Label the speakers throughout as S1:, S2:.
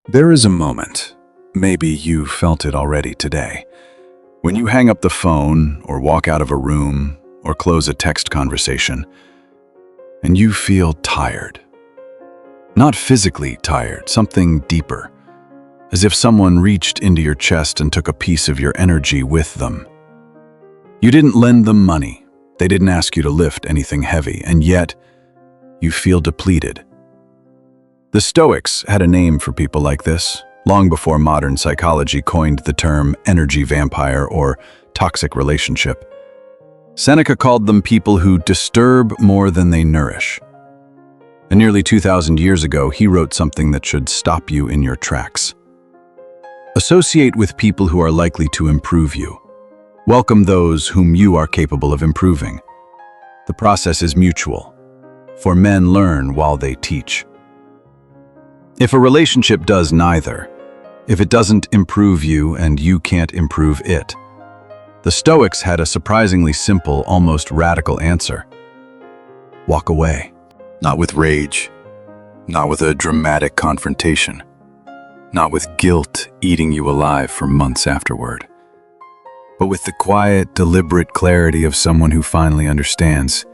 S1: There is a moment, maybe you felt it already today, when you hang up the phone or walk out of a room or close a text conversation, and you feel tired. Not physically tired, something deeper, as if someone reached into your chest and took a piece of your energy with them. You didn't lend them money, they didn't ask you to lift anything heavy, and yet you feel depleted. The Stoics had a name for people like this, long before modern psychology coined the term energy vampire or toxic relationship. Seneca called them people who disturb more than they nourish. And nearly 2,000 years ago, he wrote something that should stop you in your tracks. Associate with people who are likely to improve you. Welcome those whom you are capable of improving. The process is mutual, for men learn while they teach. If a relationship does neither, if it doesn't improve you and you can't improve it, the Stoics had a surprisingly simple, almost radical answer. Walk away. Not with rage, not with a dramatic confrontation, not with guilt eating you alive for months afterward, but with the quiet, deliberate clarity of someone who finally understands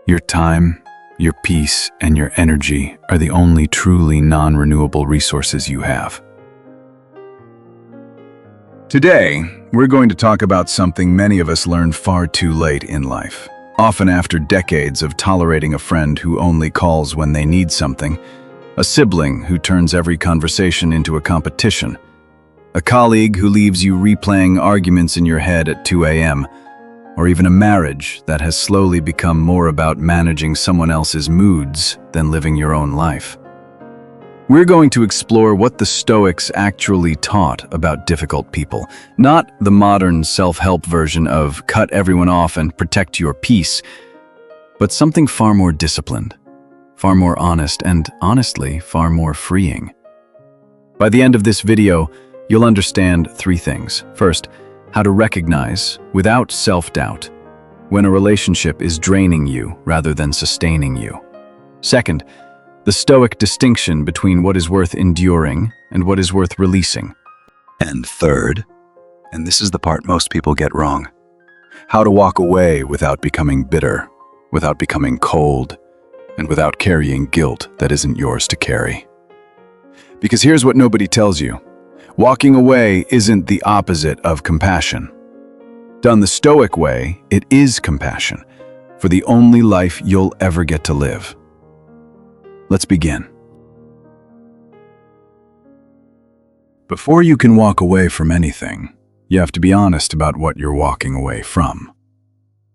S1: your time, your peace, and your energy are the only truly non-renewable resources you have. Today, we're going to talk about something many of us learn far too late in life, often after decades of tolerating a friend who only calls when they need something, a sibling who turns every conversation into a competition, a colleague who leaves you replaying arguments in your head at 2 a.m., or even a marriage that has slowly become more about managing someone else's moods than living your own life. We're going to explore what the Stoics actually taught about difficult people, not the modern self-help version of cut everyone off and protect your peace, but something far more disciplined, far more honest, and honestly, far more freeing. By the end of this video, you'll understand 3 things. First, how to recognize, without self-doubt, when a relationship is draining you rather than sustaining you. Second, the Stoic distinction between what is worth enduring and what is worth releasing. And third, and this is the part most people get wrong, how to walk away without becoming bitter, without becoming cold, and without carrying guilt that isn't yours to carry. Because here's what nobody tells you. Walking away isn't the opposite of compassion. Done the Stoic way, it is compassion for the only life you'll ever get to live. Let's begin. Before you can walk away from anything, you have to be honest about what you're walking away from.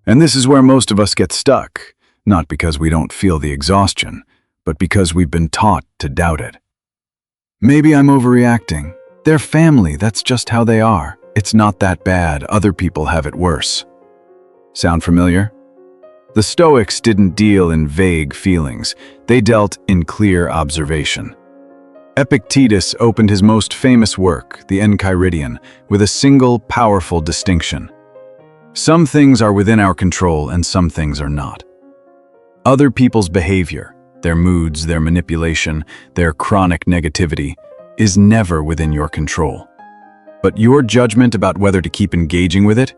S1: And this is where most of us get stuck, not because we don't feel the exhaustion, but because we've been taught to doubt it. Maybe I'm overreacting. They're family, that's just how they are. It's not that bad, other people have it worse. Sound familiar? The Stoics didn't deal in vague feelings, they dealt in clear observation. Epictetus opened his most famous work, the Enchiridion, with a single powerful distinction. Some things are within our control and some things are not. Other people's behavior, their moods, their manipulation, their chronic negativity, is never within your control. But your judgment about whether to keep engaging with it,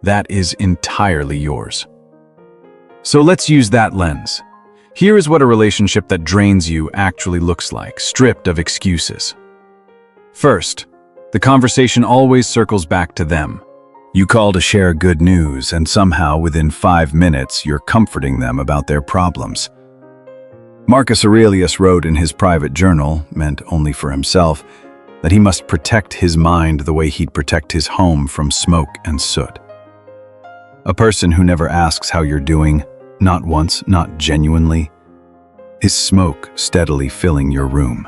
S1: that is entirely yours. So let's use that lens. Here is what a relationship that drains you actually looks like, stripped of excuses. First, the conversation always circles back to them. You call to share good news, and somehow within 5 minutes you're comforting them about their problems. Marcus Aurelius wrote in his private journal, meant only for himself, that he must protect his mind the way he'd protect his home from smoke and soot. A person who never asks how you're doing, not once, not genuinely, is smoke steadily filling your room.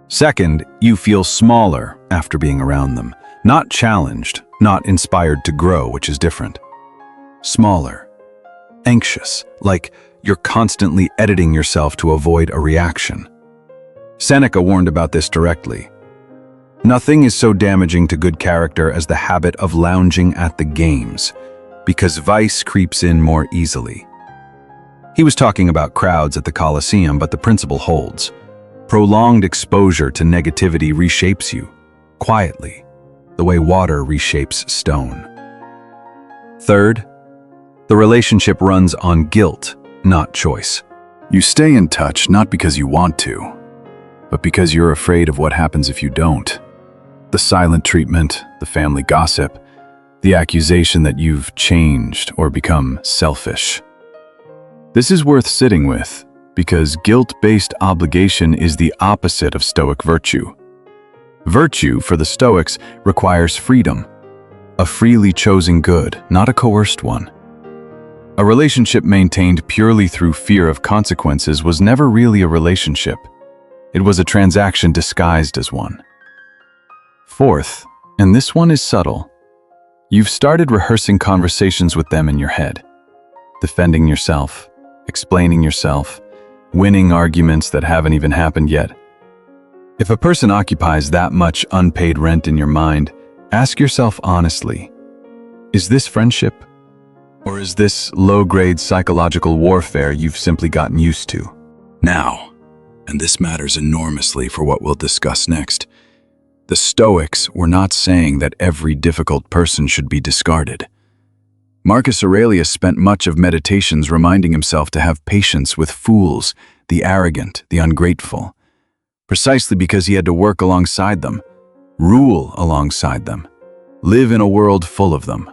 S1: Second, you feel smaller after being around them, not challenged, not inspired to grow, which is different. Smaller, anxious, like you're constantly editing yourself to avoid a reaction. Seneca warned about this directly. Nothing is so damaging to good character as the habit of lounging at the games, because vice creeps in more easily. He was talking about crowds at the Colosseum, but the principle holds. Prolonged exposure to negativity reshapes you, quietly, the way water reshapes stone. Third, the relationship runs on guilt, not choice. You stay in touch not because you want to, but because you're afraid of what happens if you don't. The silent treatment, the family gossip, the accusation that you've changed or become selfish. This is worth sitting with, because guilt-based obligation is the opposite of Stoic virtue. Virtue, for the Stoics, requires freedom, a freely chosen good, not a coerced one. A relationship maintained purely through fear of consequences was never really a relationship. It was a transaction disguised as one. Fourth, and this one is subtle, you've started rehearsing conversations with them in your head, defending yourself, explaining yourself, winning arguments that haven't even happened yet. If a person occupies that much unpaid rent in your mind, ask yourself honestly, is this friendship? Or is this low-grade psychological warfare you've simply gotten used to? Now, and this matters enormously for what we'll discuss next, the Stoics were not saying that every difficult person should be discarded. Marcus Aurelius spent much of meditations reminding himself to have patience with fools, the arrogant, the ungrateful, precisely because he had to work alongside them, rule alongside them, live in a world full of them.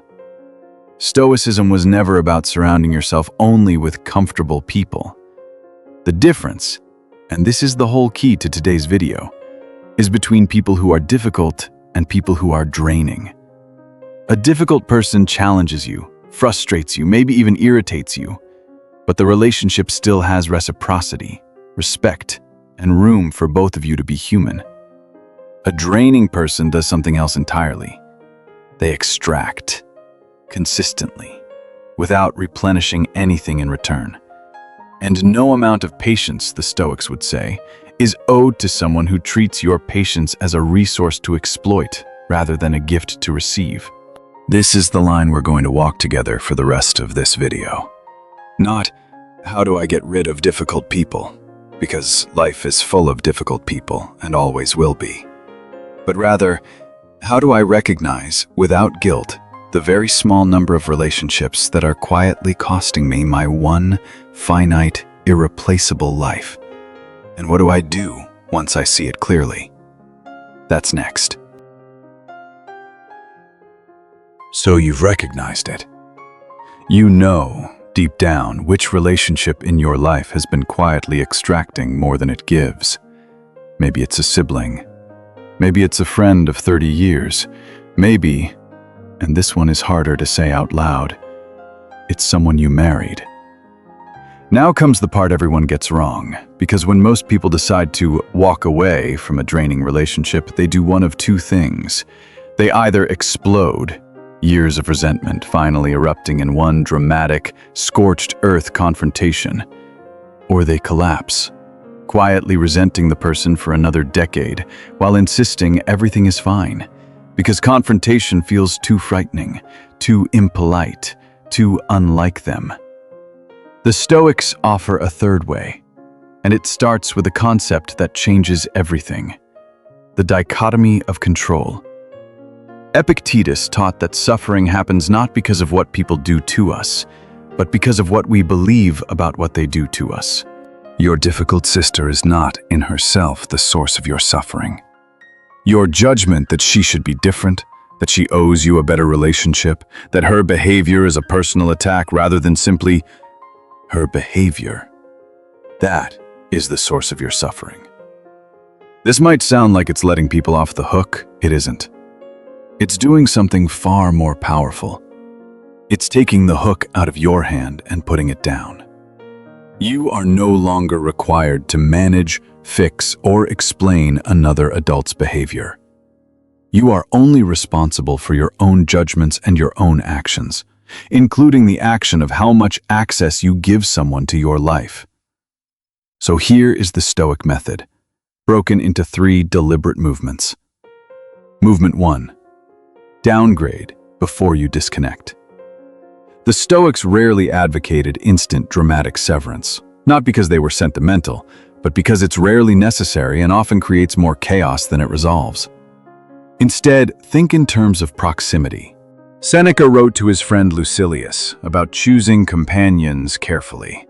S1: Stoicism was never about surrounding yourself only with comfortable people. The difference, and this is the whole key to today's video, is between people who are difficult and people who are draining. A difficult person challenges you, frustrates you, maybe even irritates you, but the relationship still has reciprocity, respect, and room for both of you to be human. A draining person does something else entirely. They extract, consistently, without replenishing anything in return. And no amount of patience, the Stoics would say, is owed to someone who treats your patience as a resource to exploit rather than a gift to receive. This is the line we're going to walk together for the rest of this video. Not, how do I get rid of difficult people? Because life is full of difficult people and always will be. But rather, how do I recognize, without guilt, the very small number of relationships that are quietly costing me my one finite, irreplaceable life? And what do I do once I see it clearly? That's next. So you've recognized it. You know, deep down, which relationship in your life has been quietly extracting more than it gives. Maybe it's a sibling. Maybe it's a friend of 30 years. Maybe, and this one is harder to say out loud, it's someone you married. Now comes the part everyone gets wrong, because when most people decide to walk away from a draining relationship, they do one of two things. They either explode, years of resentment finally erupting in one dramatic, scorched earth confrontation, or they collapse, quietly resenting the person for another decade while insisting everything is fine, because confrontation feels too frightening, too impolite, too unlike them. The Stoics offer a third way, and it starts with a concept that changes everything: the dichotomy of control. Epictetus taught that suffering happens not because of what people do to us, but because of what we believe about what they do to us. Your difficult sister is not, in herself, the source of your suffering. Your judgment that she should be different, that she owes you a better relationship, that her behavior is a personal attack rather than simply her behavior, that is the source of your suffering. This might sound like it's letting people off the hook. It isn't. It's doing something far more powerful. It's taking the hook out of your hand and putting it down. You are no longer required to manage, fix, or explain another adult's behavior. You are only responsible for your own judgments and your own actions, including the action of how much access you give someone to your life. So here is the Stoic method, broken into 3 deliberate movements. Movement 1. Downgrade before you disconnect. The Stoics rarely advocated instant dramatic severance, not because they were sentimental, but because it's rarely necessary and often creates more chaos than it resolves. Instead, think in terms of proximity. Seneca wrote to his friend Lucilius about choosing companions carefully.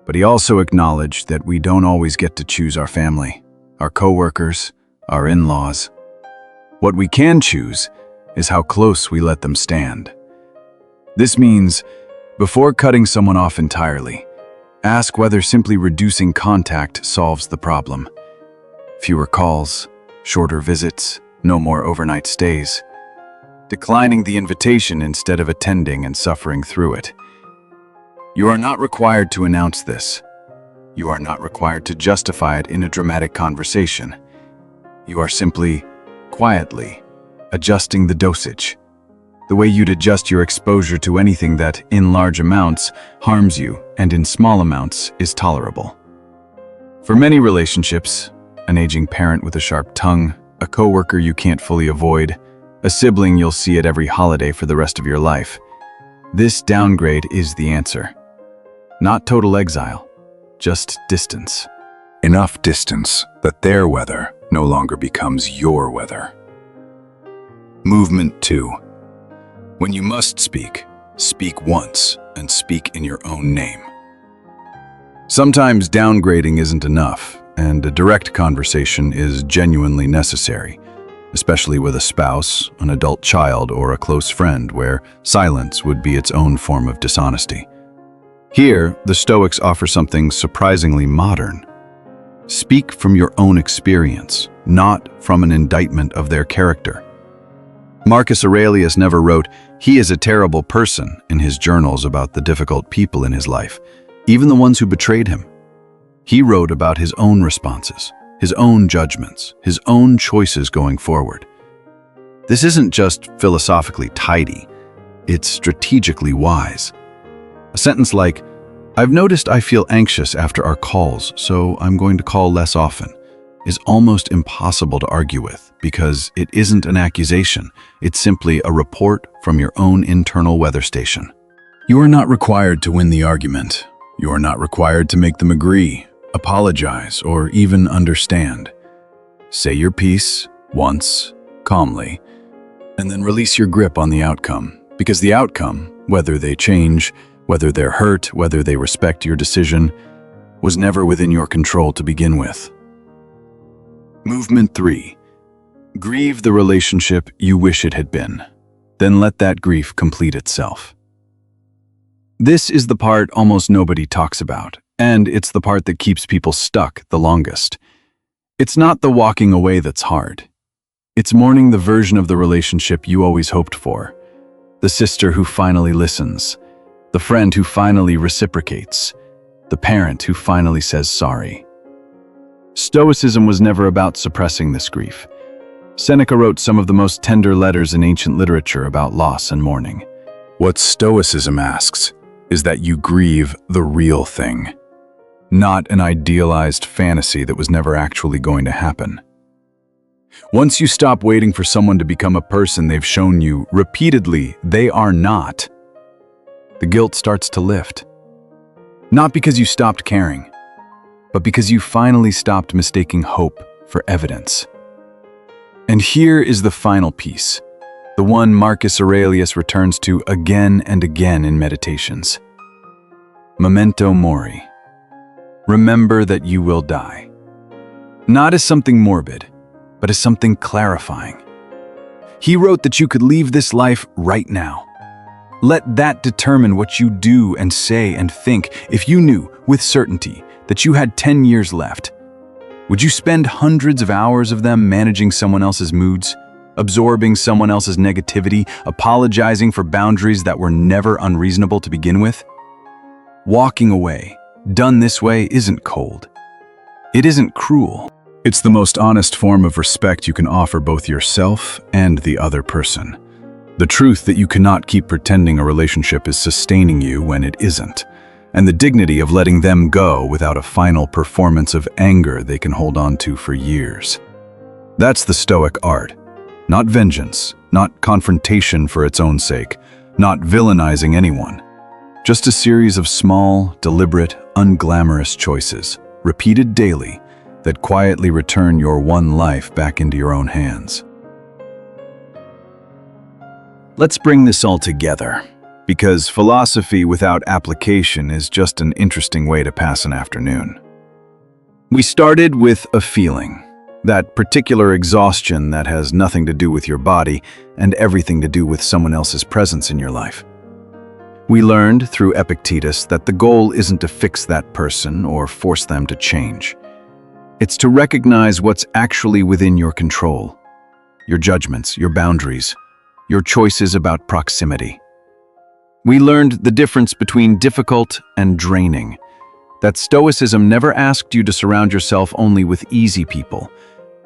S1: But he also acknowledged that we don't always get to choose our family, our coworkers, our in-laws. What we can choose is how close we let them stand. This means, before cutting someone off entirely, ask whether simply reducing contact solves the problem. Fewer calls, shorter visits, no more overnight stays. Declining the invitation instead of attending and suffering through it. You are not required to announce this. You are not required to justify it in a dramatic conversation. You are simply, quietly, adjusting the dosage. The way you'd adjust your exposure to anything that, in large amounts, harms you and in small amounts is tolerable. For many relationships, an aging parent with a sharp tongue, a coworker you can't fully avoid, a sibling you'll see at every holiday for the rest of your life, this downgrade is the answer. Not total exile, just distance. Enough distance that their weather no longer becomes your weather. Movement 2. When you must speak, speak once and speak in your own name. Sometimes downgrading isn't enough, and a direct conversation is genuinely necessary, especially with a spouse, an adult child, or a close friend, where silence would be its own form of dishonesty. Here, the Stoics offer something surprisingly modern. Speak from your own experience, not from an indictment of their character. Marcus Aurelius never wrote, "He is a terrible person," in his journals about the difficult people in his life, even the ones who betrayed him. He wrote about his own responses, his own judgments, his own choices going forward. This isn't just philosophically tidy, it's strategically wise. A sentence like, "I've noticed I feel anxious after our calls, so I'm going to call less often," is almost impossible to argue with because it isn't an accusation, it's simply a report from your own internal weather station. You are not required to win the argument. You are not required to make them agree, apologize, or even understand. Say your piece once, calmly, and then release your grip on the outcome, because the outcome, whether they change, whether they're hurt, whether they respect your decision, was never within your control to begin with. Movement 3. Grieve the relationship you wish it had been. Then let that grief complete itself. This is the part almost nobody talks about, and it's the part that keeps people stuck the longest. It's not the walking away that's hard. It's mourning the version of the relationship you always hoped for. The sister who finally listens. The friend who finally reciprocates. The parent who finally says sorry. Stoicism was never about suppressing this grief. Seneca wrote some of the most tender letters in ancient literature about loss and mourning. What Stoicism asks is that you grieve the real thing, not an idealized fantasy that was never actually going to happen. Once you stop waiting for someone to become a person they've shown you repeatedly they are not, the guilt starts to lift. Not because you stopped caring, but because you finally stopped mistaking hope for evidence. And here is the final piece, the one Marcus Aurelius returns to again and again in Meditations. Memento mori. Remember that you will die. Not as something morbid, but as something clarifying. He wrote that you could leave this life right now. Let that determine what you do and say and think. If you knew, with certainty, that you had 10 years left, would you spend hundreds of hours of them managing someone else's moods, absorbing someone else's negativity, apologizing for boundaries that were never unreasonable to begin with? Walking away, done this way, isn't cold. It isn't cruel. It's the most honest form of respect you can offer both yourself and the other person. The truth that you cannot keep pretending a relationship is sustaining you when it isn't, and the dignity of letting them go without a final performance of anger they can hold on to for years. That's the Stoic art. Not vengeance, not confrontation for its own sake, not villainizing anyone. Just a series of small, deliberate, unglamorous choices, repeated daily, that quietly return your one life back into your own hands. Let's bring this all together, because philosophy without application is just an interesting way to pass an afternoon. We started with a feeling, that particular exhaustion that has nothing to do with your body and everything to do with someone else's presence in your life. We learned through Epictetus that the goal isn't to fix that person or force them to change. It's to recognize what's actually within your control, your judgments, your boundaries, your choices about proximity. We learned the difference between difficult and draining, that Stoicism never asked you to surround yourself only with easy people,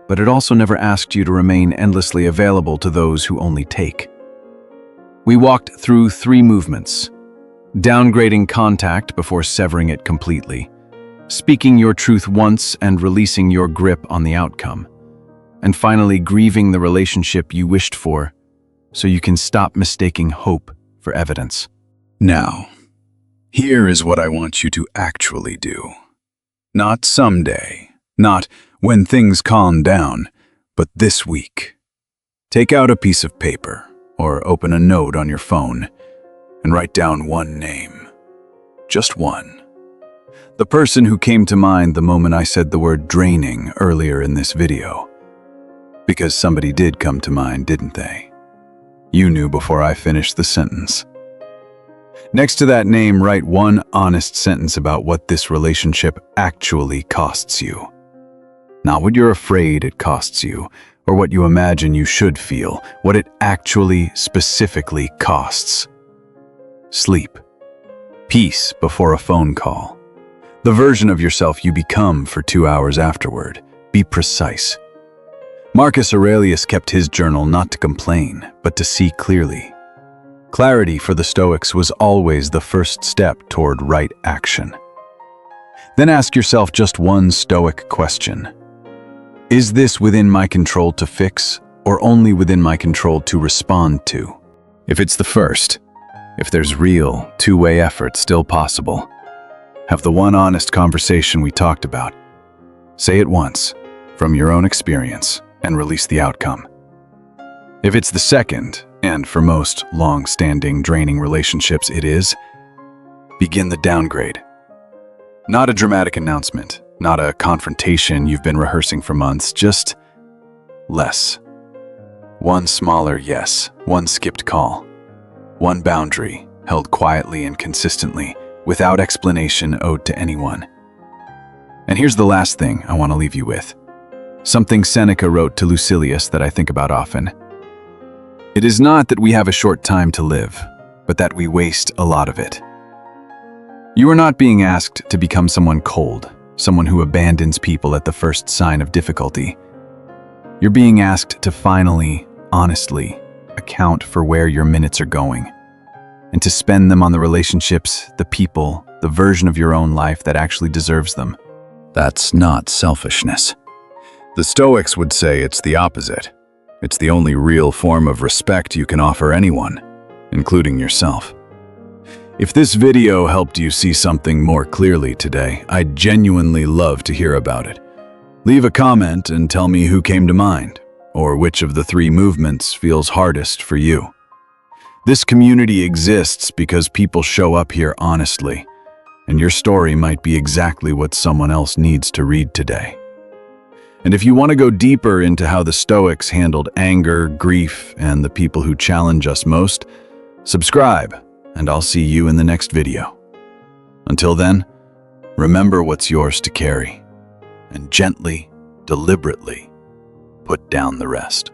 S1: but it also never asked you to remain endlessly available to those who only take. We walked through 3 movements: downgrading contact before severing it completely, speaking your truth once and releasing your grip on the outcome, and finally grieving the relationship you wished for so you can stop mistaking hope for evidence. Now, here is what I want you to actually do. Not someday, not when things calm down, but this week. Take out a piece of paper or open a note on your phone and write down one name. Just one. The person who came to mind the moment I said the word draining earlier in this video. Because somebody did come to mind, didn't they? You knew before I finished the sentence. Next to that name, write one honest sentence about what this relationship actually costs you. Not what you're afraid it costs you, or what you imagine you should feel, what it actually, specifically costs. Sleep. Peace before a phone call. The version of yourself you become for 2 hours afterward. Be precise. Marcus Aurelius kept his journal not to complain, but to see clearly. Clarity for the Stoics was always the first step toward right action. Then ask yourself just one Stoic question. Is this within my control to fix, or only within my control to respond to? If it's the first, if there's real, two-way effort still possible, have the one honest conversation we talked about. Say it once, from your own experience, and release the outcome. If it's the second, and for most long-standing, draining relationships it is, begin the downgrade. Not a dramatic announcement, not a confrontation you've been rehearsing for months, just less. One smaller yes, one skipped call, one boundary held quietly and consistently, without explanation owed to anyone. And here's the last thing I want to leave you with. Something Seneca wrote to Lucilius that I think about often. It is not that we have a short time to live, but that we waste a lot of it. You are not being asked to become someone cold, someone who abandons people at the first sign of difficulty. You're being asked to finally, honestly, account for where your minutes are going, and to spend them on the relationships, the people, the version of your own life that actually deserves them. That's not selfishness. The Stoics would say it's the opposite. It's the only real form of respect you can offer anyone, including yourself. If this video helped you see something more clearly today, I'd genuinely love to hear about it. Leave a comment and tell me who came to mind, or which of the 3 movements feels hardest for you. This community exists because people show up here honestly, and your story might be exactly what someone else needs to read today. And if you want to go deeper into how the Stoics handled anger, grief, and the people who challenge us most, subscribe, and I'll see you in the next video. Until then, remember what's yours to carry, and gently, deliberately, put down the rest.